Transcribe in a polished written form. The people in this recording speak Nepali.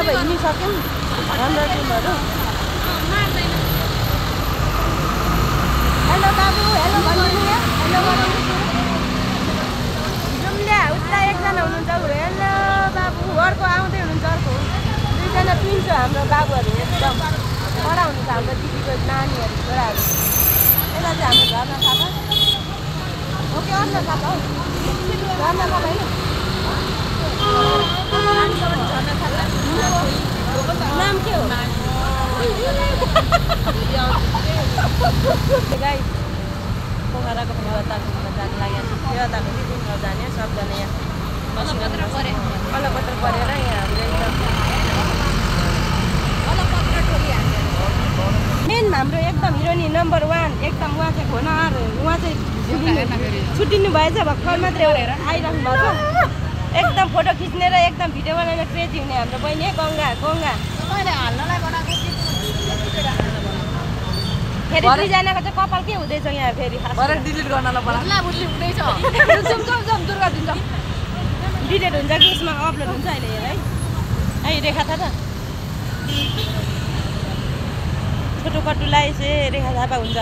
अब हिँडिसक्यौँ 100 टिमहरू हेलो बाबु हेलो भन्नु यहाँ हेलो जुम्ल्या उता एकजना हुनुहुन्छ हेलो बाबु अर्को आउँदै हुनुहुन्छ अर्को दुईजना पिन्छ हाम्रो बाबुहरू एकदम कडा हुनुहुन्छ हाम्रो दिदीको नानीहरू छोराहरू यता चाहिँ हाम्रो झर्ना थापा ओके अर्ना थापा हौ झर्ना थापा होइन नाम के हो गाइस पोखराको फेवाताल घुम्न जानु लागेको छ फेवातालको टिफिनमा जाने सबजना यहाँ अलपत्र परेर यहाँ हाम्रो मेन हाम्रो एकदम हिरोनी नम्बर 1 एकदम उहाँ चाहिँ घोनार उहाँ चाहिँ छुट्टिनु भएछ भर्खर मात्रै आइराख्नु भएको एकदम फोटो खिच्ने र एकदम भिडियो बनाएर क्रेजी हुने हाम्रो बहिनी गङ्गा फेरि दुईजनाको चाहिँ कपाल के हुँदैछ यहाँ फेरि डिलिट गर्नलाई डिलिट हुन्छ कि यसमा अपलोड हुन्छ अहिले हेर है रेखा थापा छोटो कट्टुलाई चाहिँ रेखा थापा हुन्छ